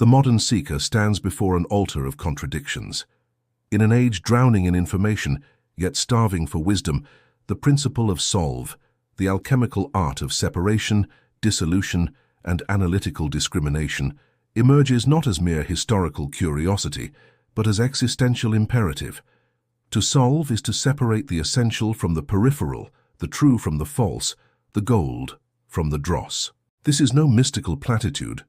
The modern seeker stands before an altar of contradictions. In an age drowning in information, yet starving for wisdom, the principle of solve, the alchemical art of separation, dissolution, and analytical discrimination, emerges not as mere historical curiosity, but as existential imperative. To solve is to separate the essential from the peripheral, the true from the false, the gold from the dross. This is no mystical platitude,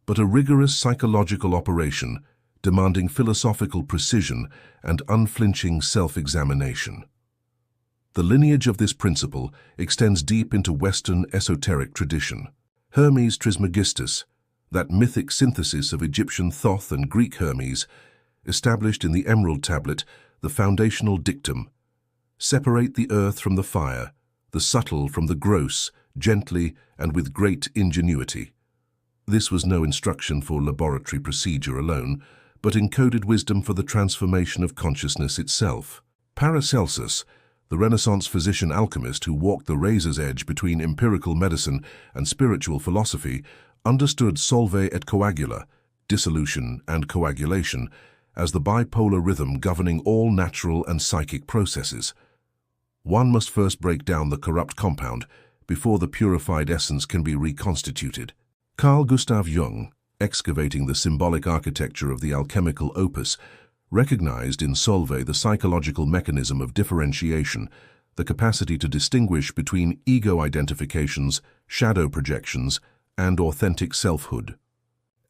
but a rigorous psychological operation demanding philosophical precision and unflinching self-examination. The lineage of this principle extends deep into Western esoteric tradition. Hermes Trismegistus, that mythic synthesis of Egyptian Thoth and Greek Hermes, established in the Emerald Tablet the foundational dictum: separate the earth from the fire, the subtle from the gross, gently and with great ingenuity. This was no instruction for laboratory procedure alone, but encoded wisdom for the transformation of consciousness itself. Paracelsus, the Renaissance physician alchemist who walked the razor's edge between empirical medicine and spiritual philosophy, understood solve et coagula, dissolution and coagulation, as the bipolar rhythm governing all natural and psychic processes. One must first break down the corrupt compound before the purified essence can be reconstituted. Carl Gustav Jung, excavating the symbolic architecture of the alchemical opus, recognized in solve the psychological mechanism of differentiation, the capacity to distinguish between ego identifications, shadow projections, and authentic selfhood.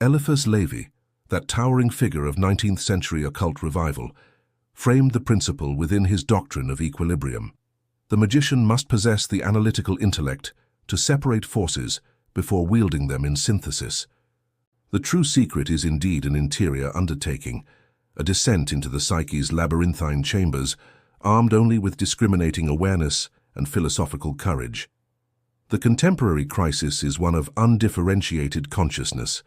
Eliphas Levi, that towering figure of 19th century occult revival, framed the principle within his doctrine of equilibrium. The magician must possess the analytical intellect to separate forces before wielding them in synthesis. The true secret is indeed an interior undertaking, a descent into the psyche's labyrinthine chambers, armed only with discriminating awareness and philosophical courage. The contemporary crisis is one of undifferentiated consciousness.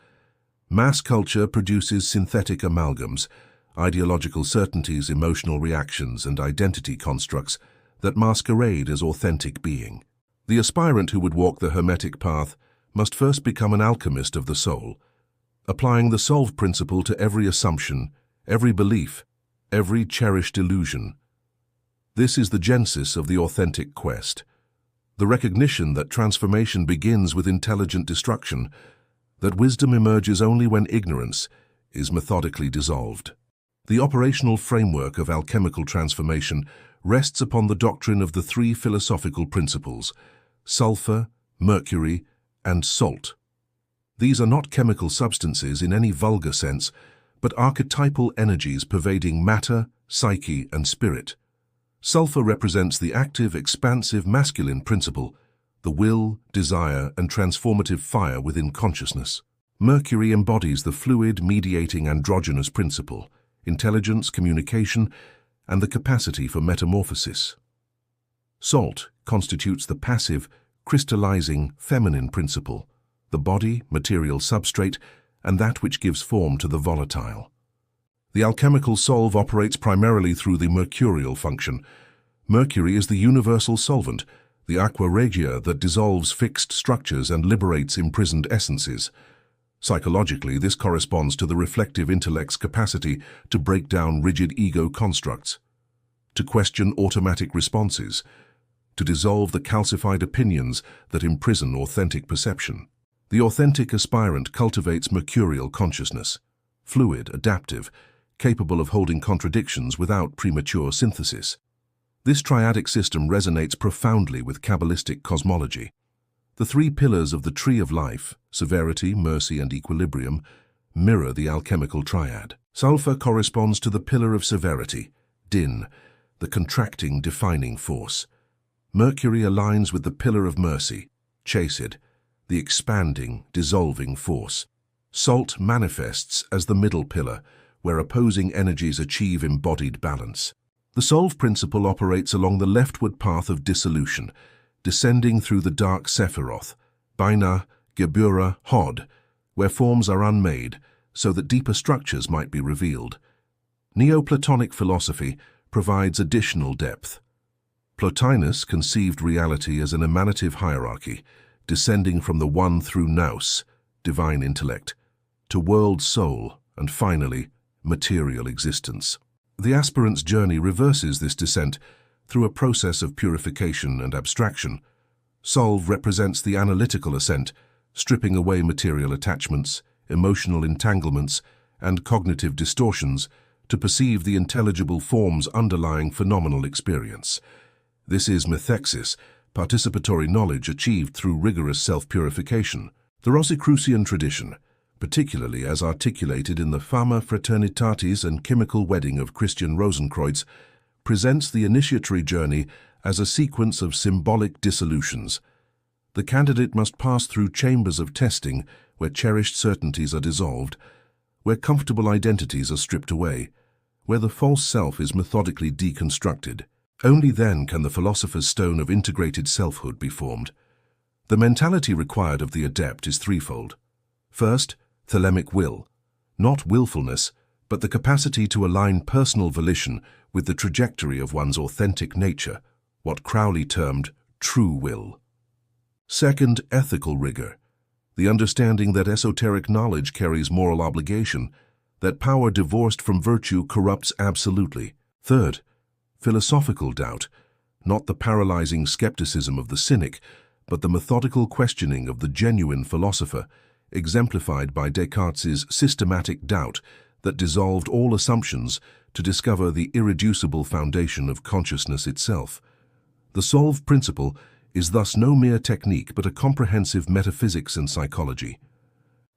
Mass culture produces synthetic amalgams, ideological certainties, emotional reactions, and identity constructs that masquerade as authentic being. The aspirant who would walk the Hermetic path must first become an alchemist of the soul, applying the solve principle to every assumption, every belief, every cherished illusion. This is the genesis of the authentic quest, the recognition that transformation begins with intelligent destruction, that wisdom emerges only when ignorance is methodically dissolved. The operational framework of alchemical transformation rests upon the doctrine of the three philosophical principles: sulfur, mercury, and salt. These are not chemical substances in any vulgar sense, but archetypal energies pervading matter, psyche, and spirit. Sulfur represents the active, expansive, masculine principle, the will, desire, and transformative fire within consciousness. Mercury embodies the fluid, mediating androgynous principle, intelligence, communication, and the capacity for metamorphosis. Salt constitutes the passive, crystallizing, feminine principle, the body, material substrate, and that which gives form to the volatile. The alchemical solve operates primarily through the mercurial function. Mercury is the universal solvent, the aqua regia that dissolves fixed structures and liberates imprisoned essences. Psychologically, this corresponds to the reflective intellect's capacity to break down rigid ego constructs, to question automatic responses, to dissolve the calcified opinions that imprison authentic perception. The authentic aspirant cultivates mercurial consciousness, fluid, adaptive, capable of holding contradictions without premature synthesis. This triadic system resonates profoundly with Kabbalistic cosmology. The three pillars of the tree of life, severity, mercy, and equilibrium, mirror the alchemical triad. Sulfur corresponds to the pillar of severity, din, the contracting, defining force. Mercury aligns with the pillar of mercy, chesed, the expanding, dissolving force. Salt manifests as the middle pillar, where opposing energies achieve embodied balance. The solve principle operates along the leftward path of dissolution, descending through the dark Sephiroth, Binah, Geburah, Hod, where forms are unmade, so that deeper structures might be revealed. Neoplatonic philosophy provides additional depth. Plotinus conceived reality as an emanative hierarchy, descending from the one through nous, divine intellect, to world soul, and finally, material existence. The aspirant's journey reverses this descent through a process of purification and abstraction. Solve represents the analytical ascent, stripping away material attachments, emotional entanglements, and cognitive distortions to perceive the intelligible forms underlying phenomenal experience. This is methexis, participatory knowledge achieved through rigorous self-purification. The Rosicrucian tradition, particularly as articulated in the Fama Fraternitatis and Chemical Wedding of Christian Rosenkreuz, presents the initiatory journey as a sequence of symbolic dissolutions. The candidate must pass through chambers of testing where cherished certainties are dissolved, where comfortable identities are stripped away, where the false self is methodically deconstructed. Only then can the philosopher's stone of integrated selfhood be formed. The mentality required of the adept is threefold. First, thelemic will, not willfulness, but the capacity to align personal volition with the trajectory of one's authentic nature, what Crowley termed true will. Second, ethical rigor, the understanding that esoteric knowledge carries moral obligation, that power divorced from virtue corrupts absolutely. Third, philosophical doubt, not the paralyzing skepticism of the cynic, but the methodical questioning of the genuine philosopher, exemplified by Descartes' systematic doubt that dissolved all assumptions to discover the irreducible foundation of consciousness itself. The solve principle is thus no mere technique but a comprehensive metaphysics and psychology.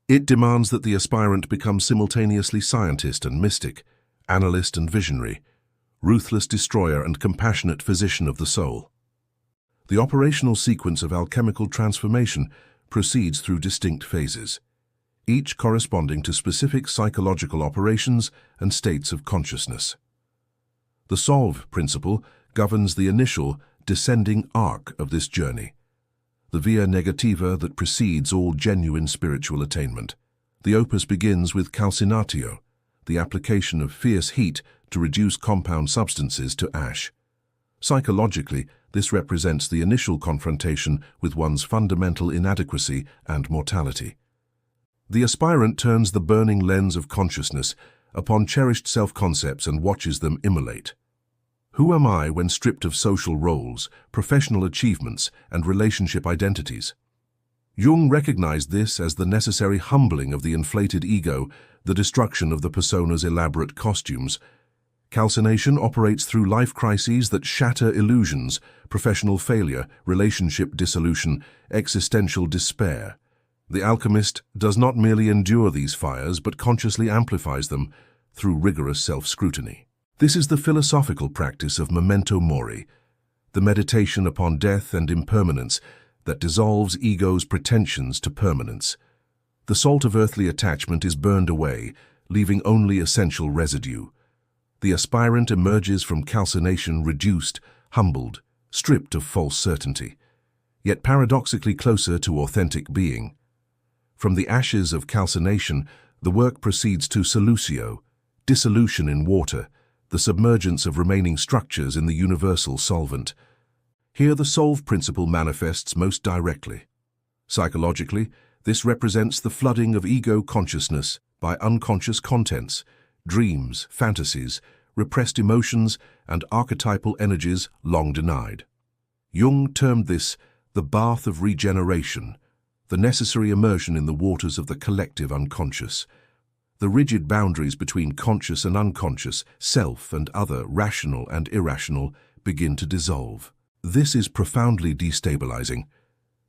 It demands that the aspirant become simultaneously scientist and mystic, analyst and visionary, ruthless destroyer and compassionate physician of the soul. The operational sequence of alchemical transformation proceeds through distinct phases, each corresponding to specific psychological operations and states of consciousness. The solve principle governs the initial, descending arc of this journey, the via negativa that precedes all genuine spiritual attainment. The opus begins with calcinatio, the application of fierce heat to reduce compound substances to ash. Psychologically, this represents the initial confrontation with one's fundamental inadequacy and mortality. The aspirant turns the burning lens of consciousness upon cherished self-concepts and watches them immolate. Who am I when stripped of social roles, professional achievements, and relationship identities? Jung recognized this as the necessary humbling of the inflated ego, the destruction of the persona's elaborate costumes. Calcination operates through life crises that shatter illusions, professional failure, relationship dissolution, existential despair. The alchemist does not merely endure these fires but consciously amplifies them through rigorous self-scrutiny. This is the philosophical practice of memento mori, the meditation upon death and impermanence that dissolves ego's pretensions to permanence. The salt of earthly attachment is burned away, leaving only essential residue. The aspirant emerges from calcination reduced, humbled, stripped of false certainty, yet paradoxically closer to authentic being. From the ashes of calcination, the work proceeds to solutio, dissolution in water, the submergence of remaining structures in the universal solvent. Here the solve principle manifests most directly. Psychologically, this represents the flooding of ego consciousness by unconscious contents, dreams, fantasies, repressed emotions, and archetypal energies long denied. Jung termed this the bath of regeneration, the necessary immersion in the waters of the collective unconscious. The rigid boundaries between conscious and unconscious, self and other, rational and irrational, begin to dissolve. This is profoundly destabilizing.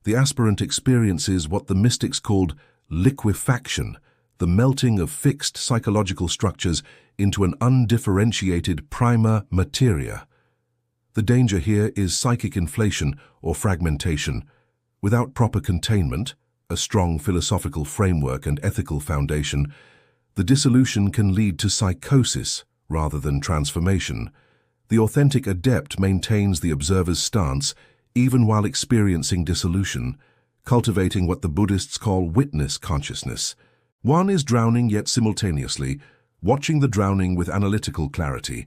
The aspirant experiences what the mystics called liquefaction, the melting of fixed psychological structures into an undifferentiated prima materia. The danger here is psychic inflation or fragmentation. Without proper containment, a strong philosophical framework and ethical foundation, the dissolution can lead to psychosis rather than transformation. The authentic adept maintains the observer's stance even while experiencing dissolution, cultivating what the Buddhists call witness consciousness. One is drowning yet simultaneously, watching the drowning with analytical clarity.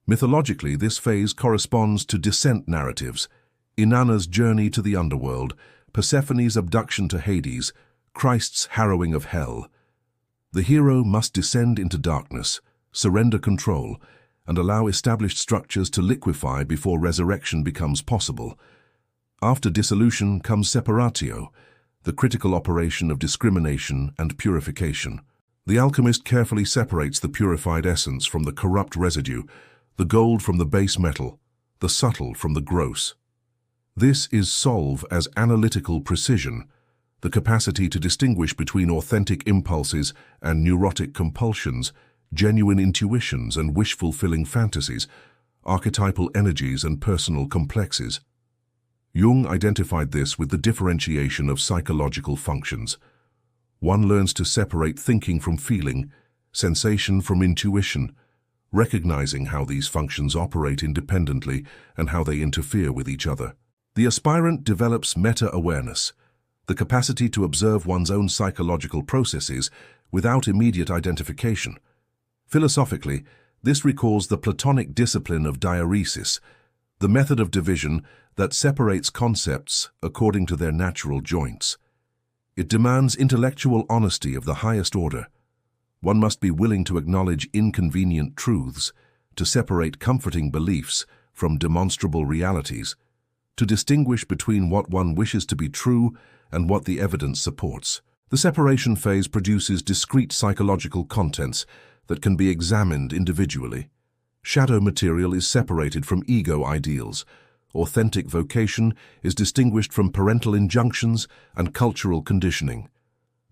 Mythologically, this phase corresponds to descent narratives, Inanna's journey to the underworld, Persephone's abduction to Hades, Christ's harrowing of hell. The hero must descend into darkness, surrender control, and allow established structures to liquefy before resurrection becomes possible. After dissolution comes separatio, the critical operation of discrimination and purification. The alchemist carefully separates the purified essence from the corrupt residue, the gold from the base metal, the subtle from the gross. This is solve as analytical precision, the capacity to distinguish between authentic impulses and neurotic compulsions, genuine intuitions and wish-fulfilling fantasies, archetypal energies and personal complexes. Jung identified this with the differentiation of psychological functions. One learns to separate thinking from feeling, sensation from intuition, recognizing how these functions operate independently and how they interfere with each other. The aspirant develops meta-awareness, the capacity to observe one's own psychological processes without immediate identification. Philosophically, this recalls the Platonic discipline of diaresis, the method of division that separates concepts according to their natural joints. It demands intellectual honesty of the highest order. One must be willing to acknowledge inconvenient truths, to separate comforting beliefs from demonstrable realities, to distinguish between what one wishes to be true and what the evidence supports. The separation phase produces discrete psychological contents that can be examined individually. Shadow material is separated from ego ideals. Authentic vocation is distinguished from parental injunctions and cultural conditioning.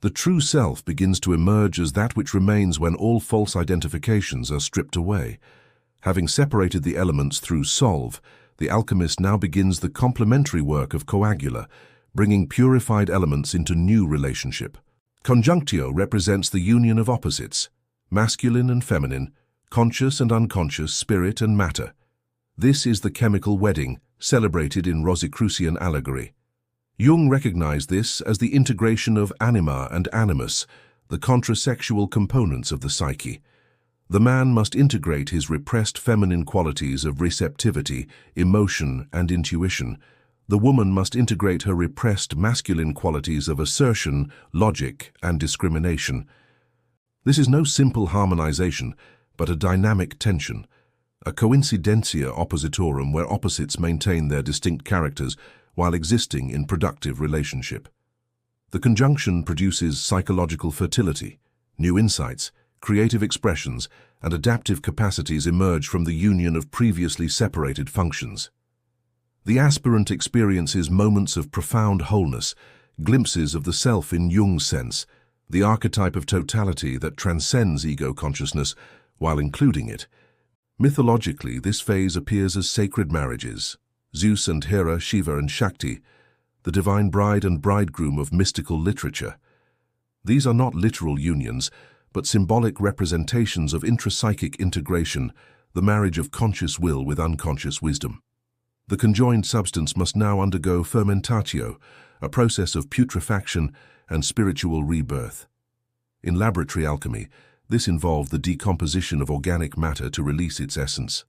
The true self begins to emerge as that which remains when all false identifications are stripped away. Having separated the elements through solve, the alchemist now begins the complementary work of coagula, bringing purified elements into new relationship. Conjunctio represents the union of opposites, masculine and feminine, conscious and unconscious, spirit and matter. This is the chemical wedding, celebrated in Rosicrucian allegory. Jung recognized this as the integration of anima and animus, the contrasexual components of the psyche. The man must integrate his repressed feminine qualities of receptivity, emotion, and intuition. The woman must integrate her repressed masculine qualities of assertion, logic, and discrimination. This is no simple harmonization, but a dynamic tension, a coincidentia oppositorum where opposites maintain their distinct characters while existing in productive relationship. The conjunction produces psychological fertility, new insights, creative expressions, and adaptive capacities emerge from the union of previously separated functions. The aspirant experiences moments of profound wholeness, glimpses of the self in Jung's sense, the archetype of totality that transcends ego consciousness while including it. Mythologically, this phase appears as sacred marriages, Zeus and Hera, Shiva and Shakti, the divine bride and bridegroom of mystical literature. These are not literal unions, but symbolic representations of intrapsychic integration, the marriage of conscious will with unconscious wisdom. The conjoined substance must now undergo fermentatio, a process of putrefaction and spiritual rebirth. In laboratory alchemy, this involved the decomposition of organic matter to release its essence.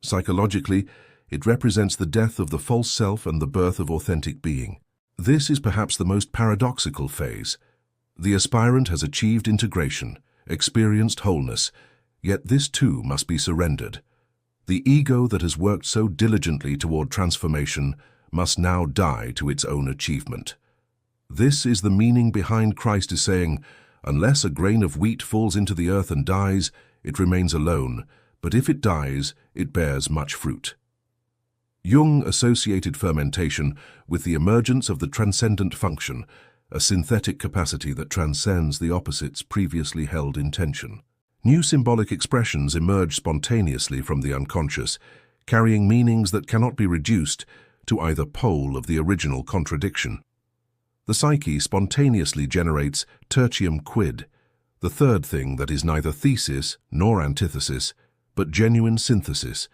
Psychologically, it represents the death of the false self and the birth of authentic being. This is perhaps the most paradoxical phase. The aspirant has achieved integration, experienced wholeness, yet this too must be surrendered. The ego that has worked so diligently toward transformation must now die to its own achievement. This is the meaning behind Christ is saying, "Unless a grain of wheat falls into the earth and dies, it remains alone, but if it dies, it bears much fruit." Jung associated fermentation with the emergence of the transcendent function, a synthetic capacity that transcends the opposites previously held in tension. New symbolic expressions emerge spontaneously from the unconscious, carrying meanings that cannot be reduced to either pole of the original contradiction. The psyche spontaneously generates tertium quid, the third thing that is neither thesis nor antithesis, but genuine synthesis.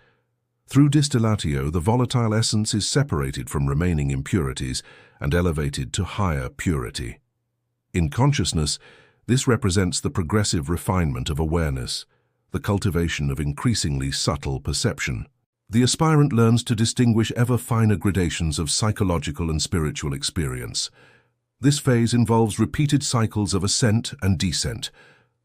Through distillatio, the volatile essence is separated from remaining impurities and elevated to higher purity. In consciousness, this represents the progressive refinement of awareness, the cultivation of increasingly subtle perception. The aspirant learns to distinguish ever finer gradations of psychological and spiritual experience. This phase involves repeated cycles of ascent and descent,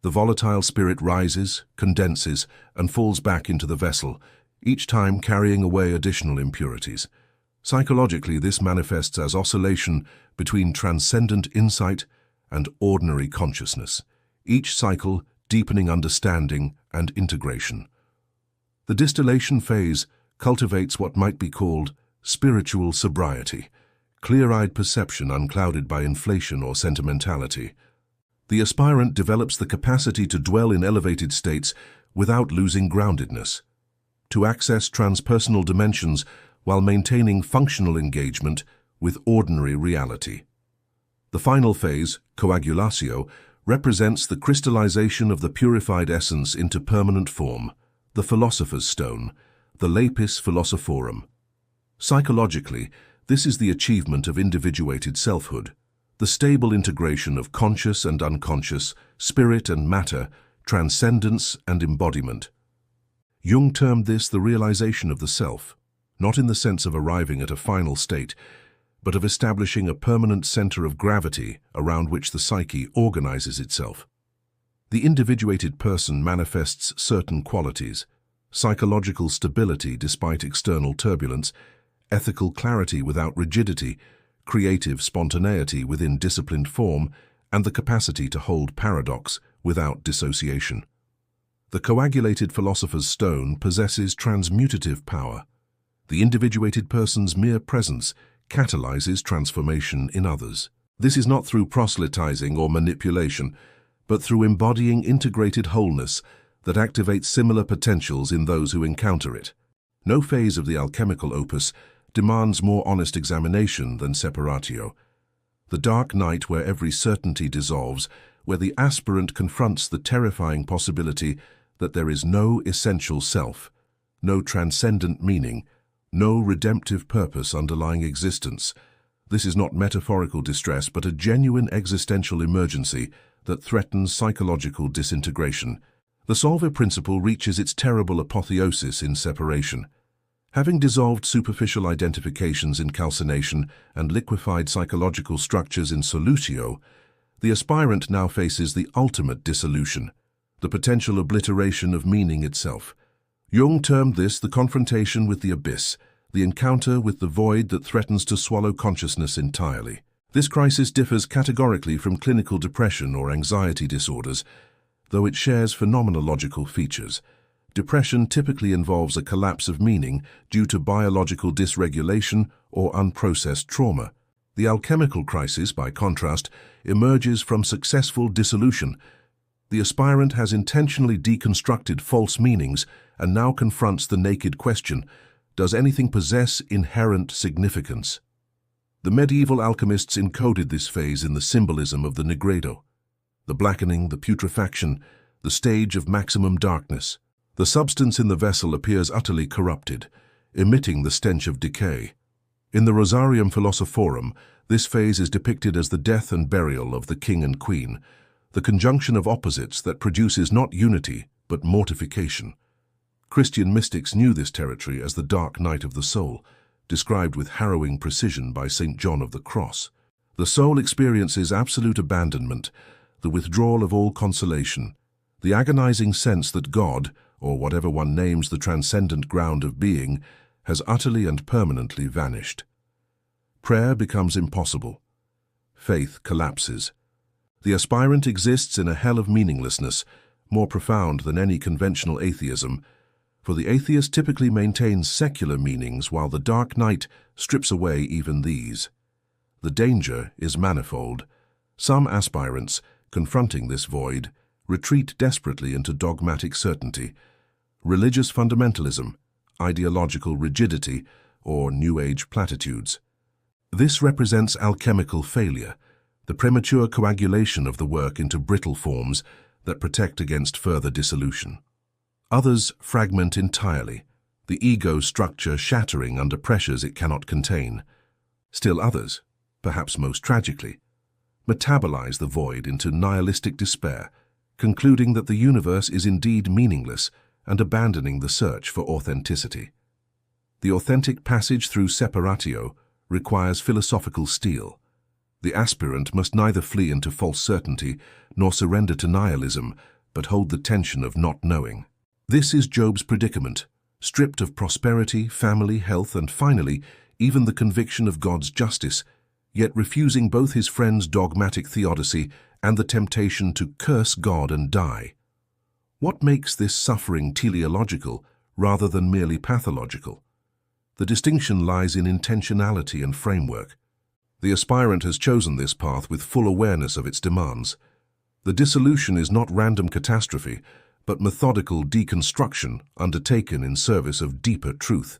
The volatile spirit rises, condenses, and falls back into the vessel, each time carrying away additional impurities. Psychologically, this manifests as oscillation between transcendent insight and ordinary consciousness, each cycle deepening understanding and integration. The distillation phase cultivates what might be called spiritual sobriety, clear-eyed perception unclouded by inflation or sentimentality. The aspirant develops the capacity to dwell in elevated states without losing groundedness, to access transpersonal dimensions while maintaining functional engagement with ordinary reality. The final phase, coagulatio, represents the crystallization of the purified essence into permanent form, the philosopher's stone, the lapis philosophorum. Psychologically, this is the achievement of individuated selfhood, the stable integration of conscious and unconscious, spirit and matter, transcendence and embodiment. Jung termed this the realization of the self, not in the sense of arriving at a final state, but of establishing a permanent center of gravity around which the psyche organizes itself. The individuated person manifests certain qualities: psychological stability despite external turbulence, ethical clarity without rigidity, creative spontaneity within disciplined form, and the capacity to hold paradox without dissociation. The coagulated philosopher's stone possesses transmutative power. The individuated person's mere presence catalyzes transformation in others. This is not through proselytizing or manipulation, but through embodying integrated wholeness that activates similar potentials in those who encounter it. No phase of the alchemical opus demands more honest examination than separatio. The dark night where every certainty dissolves, where the aspirant confronts the terrifying possibility that there is no essential self, no transcendent meaning, no redemptive purpose underlying existence. This is not metaphorical distress, but a genuine existential emergency that threatens psychological disintegration. The solver principle reaches its terrible apotheosis in separation. Having dissolved superficial identifications in calcination and liquefied psychological structures in solutio, the aspirant now faces the ultimate dissolution, the potential obliteration of meaning itself. Jung termed this the confrontation with the abyss, the encounter with the void that threatens to swallow consciousness entirely. This crisis differs categorically from clinical depression or anxiety disorders, though it shares phenomenological features. Depression typically involves a collapse of meaning due to biological dysregulation or unprocessed trauma. The alchemical crisis, by contrast, emerges from successful dissolution. The aspirant has intentionally deconstructed false meanings and now confronts the naked question: does anything possess inherent significance? The medieval alchemists encoded this phase in the symbolism of the Nigredo, the blackening, the putrefaction, the stage of maximum darkness. The substance in the vessel appears utterly corrupted, emitting the stench of decay. In the Rosarium Philosophorum, this phase is depicted as the death and burial of the king and queen, the conjunction of opposites that produces not unity, but mortification. Christian mystics knew this territory as the dark night of the soul, described with harrowing precision by St. John of the Cross. The soul experiences absolute abandonment, the withdrawal of all consolation, the agonizing sense that God, or whatever one names the transcendent ground of being, has utterly and permanently vanished. Prayer becomes impossible. Faith collapses. The aspirant exists in a hell of meaninglessness, more profound than any conventional atheism, for the atheist typically maintains secular meanings while the dark night strips away even these. The danger is manifold. Some aspirants, confronting this void, retreat desperately into dogmatic certainty, religious fundamentalism, ideological rigidity, or New Age platitudes. This represents alchemical failure, the premature coagulation of the work into brittle forms that protect against further dissolution. Others fragment entirely, the ego structure shattering under pressures it cannot contain. Still others, perhaps most tragically, metabolize the void into nihilistic despair, concluding that the universe is indeed meaningless and abandoning the search for authenticity. The authentic passage through separatio requires philosophical steel. The aspirant must neither flee into false certainty nor surrender to nihilism, but hold the tension of not knowing. This is Job's predicament, stripped of prosperity, family, health, and finally, even the conviction of God's justice, yet refusing both his friend's dogmatic theodicy and the temptation to curse God and die. What makes this suffering teleological rather than merely pathological? The distinction lies in intentionality and framework. The aspirant has chosen this path with full awareness of its demands. The dissolution is not random catastrophe, but methodical deconstruction undertaken in service of deeper truth.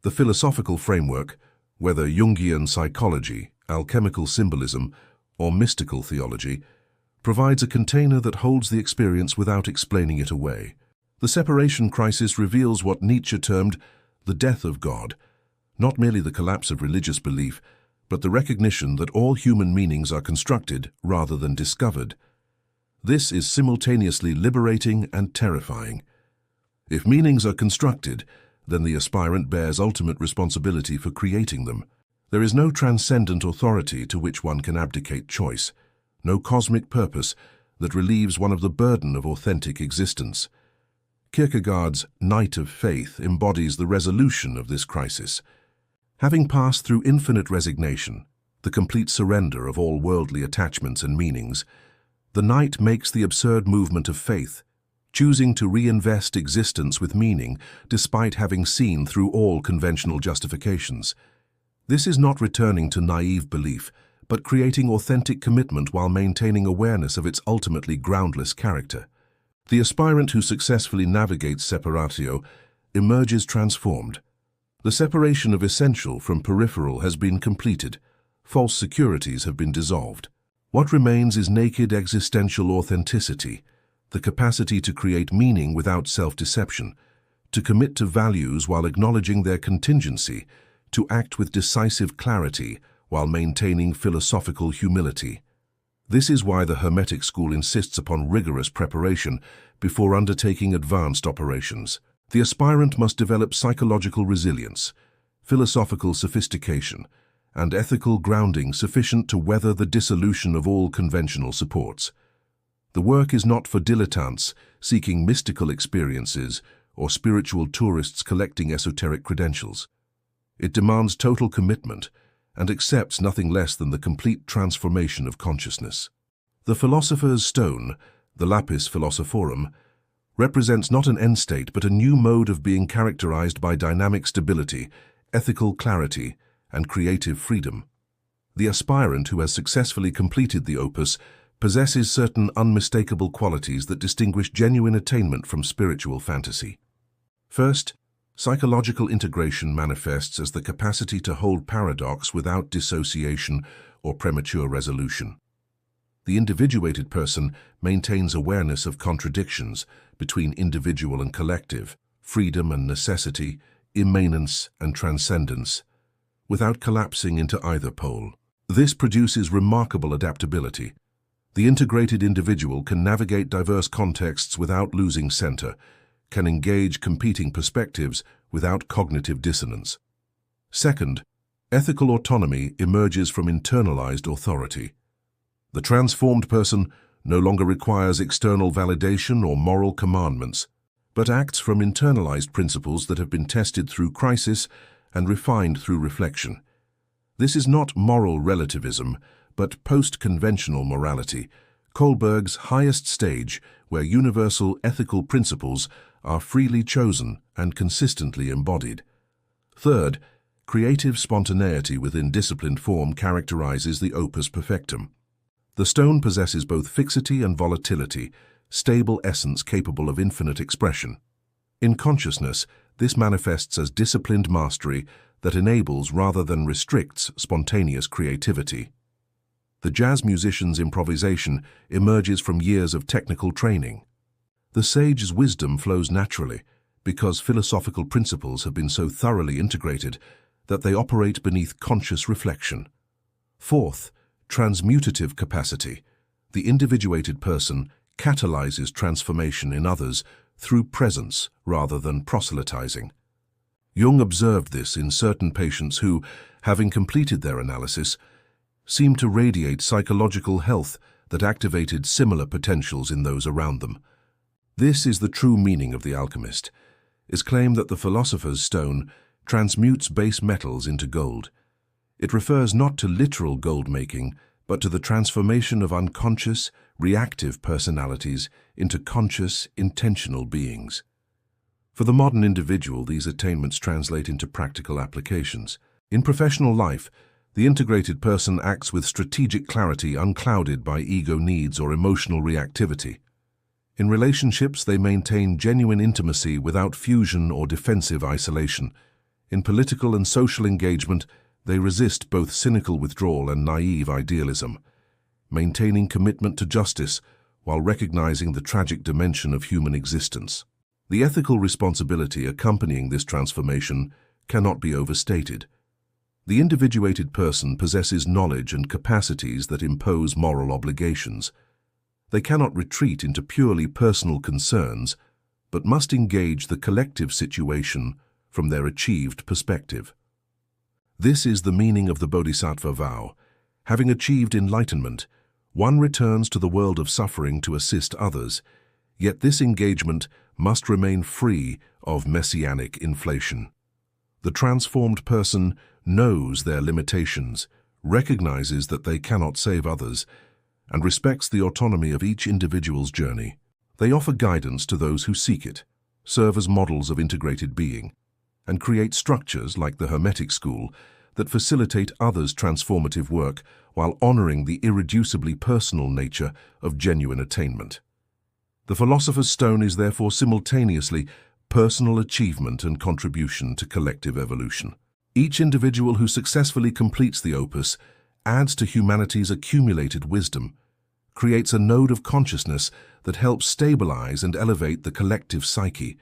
The philosophical framework, whether Jungian psychology, alchemical symbolism, or mystical theology, provides a container that holds the experience without explaining it away. The separation crisis reveals what Nietzsche termed the death of God, not merely the collapse of religious belief, but the recognition that all human meanings are constructed rather than discovered. This is simultaneously liberating and terrifying. If meanings are constructed, then the aspirant bears ultimate responsibility for creating them. There is no transcendent authority to which one can abdicate choice, no cosmic purpose that relieves one of the burden of authentic existence. Kierkegaard's Night of Faith embodies the resolution of this crisis. Having passed through infinite resignation, the complete surrender of all worldly attachments and meanings, the knight makes the absurd movement of faith, choosing to reinvest existence with meaning despite having seen through all conventional justifications. This is not returning to naive belief, but creating authentic commitment while maintaining awareness of its ultimately groundless character. The aspirant who successfully navigates separatio emerges transformed. The separation of essential from peripheral has been completed. False securities have been dissolved. What remains is naked existential authenticity, the capacity to create meaning without self-deception, to commit to values while acknowledging their contingency, to act with decisive clarity while maintaining philosophical humility. This is why the Hermetic school insists upon rigorous preparation before undertaking advanced operations. The aspirant must develop psychological resilience, philosophical sophistication, and ethical grounding sufficient to weather the dissolution of all conventional supports. The work is not for dilettantes seeking mystical experiences or spiritual tourists collecting esoteric credentials. It demands total commitment and accepts nothing less than the complete transformation of consciousness. The philosopher's stone, the lapis philosophorum, represents not an end state but a new mode of being characterized by dynamic stability, ethical clarity, and creative freedom. The aspirant who has successfully completed the opus possesses certain unmistakable qualities that distinguish genuine attainment from spiritual fantasy. First, psychological integration manifests as the capacity to hold paradox without dissociation or premature resolution. The individuated person maintains awareness of contradictions between individual and collective, freedom and necessity, immanence and transcendence, without collapsing into either pole. This produces remarkable adaptability. The integrated individual can navigate diverse contexts without losing center, can engage competing perspectives without cognitive dissonance. Second, ethical autonomy emerges from internalized authority. The transformed person no longer requires external validation or moral commandments, but acts from internalized principles that have been tested through crisis and refined through reflection. This is not moral relativism, but post-conventional morality, Kohlberg's highest stage where universal ethical principles are freely chosen and consistently embodied. Third, creative spontaneity within disciplined form characterizes the opus perfectum. The stone possesses both fixity and volatility, stable essence capable of infinite expression. In consciousness, this manifests as disciplined mastery that enables rather than restricts spontaneous creativity. The jazz musician's improvisation emerges from years of technical training. The sage's wisdom flows naturally because philosophical principles have been so thoroughly integrated that they operate beneath conscious reflection. Fourth, transmutative capacity. The individuated person catalyzes transformation in others through presence rather than proselytizing. Jung observed this in certain patients who, having completed their analysis, seemed to radiate psychological health that activated similar potentials in those around them. This is the true meaning of the alchemist, his claim that the philosopher's stone transmutes base metals into gold. It refers not to literal gold-making, but to the transformation of unconscious, reactive personalities into conscious, intentional beings. For the modern individual, these attainments translate into practical applications. In professional life, the integrated person acts with strategic clarity unclouded by ego needs or emotional reactivity. In relationships, they maintain genuine intimacy without fusion or defensive isolation. In political and social engagement, they resist both cynical withdrawal and naive idealism, maintaining commitment to justice while recognizing the tragic dimension of human existence. The ethical responsibility accompanying this transformation cannot be overstated. The individuated person possesses knowledge and capacities that impose moral obligations. They cannot retreat into purely personal concerns, but must engage the collective situation from their achieved perspective. This is the meaning of the Bodhisattva vow. Having achieved enlightenment, one returns to the world of suffering to assist others, yet this engagement must remain free of messianic inflation. The transformed person knows their limitations, recognizes that they cannot save others, and respects the autonomy of each individual's journey. They offer guidance to those who seek it, serve as models of integrated being, and create structures like the Hermetic school that facilitate others' transformative work while honoring the irreducibly personal nature of genuine attainment. The philosopher's stone is therefore simultaneously personal achievement and contribution to collective evolution. Each individual who successfully completes the opus adds to humanity's accumulated wisdom, creates a node of consciousness that helps stabilize and elevate the collective psyche,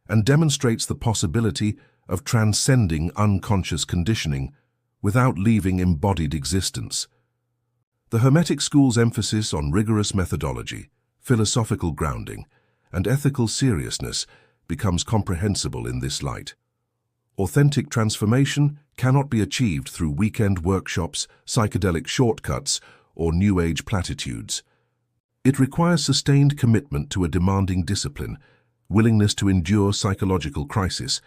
and demonstrates the possibility of transcending unconscious conditioning without leaving embodied existence. The Hermetic school's emphasis on rigorous methodology, philosophical grounding, and ethical seriousness becomes comprehensible in this light. Authentic transformation cannot be achieved through weekend workshops, psychedelic shortcuts, or New Age platitudes. It requires sustained commitment to a demanding discipline, willingness to endure psychological crisis,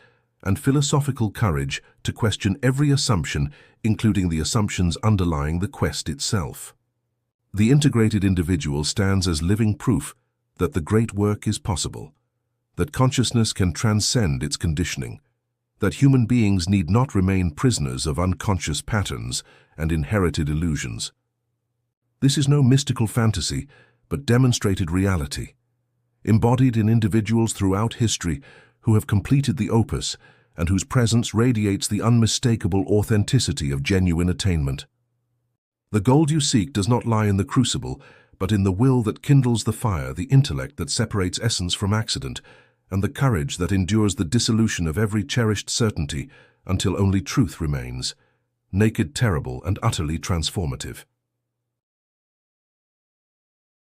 and philosophical courage to question every assumption, including the assumptions underlying the quest itself. The integrated individual stands as living proof that the great work is possible, that consciousness can transcend its conditioning, that human beings need not remain prisoners of unconscious patterns and inherited illusions. This is no mystical fantasy, but demonstrated reality, embodied in individuals throughout history who have completed the opus and whose presence radiates the unmistakable authenticity of genuine attainment. The gold you seek does not lie in the crucible, but in the will that kindles the fire, the intellect that separates essence from accident, and the courage that endures the dissolution of every cherished certainty until only truth remains, naked, terrible, and utterly transformative.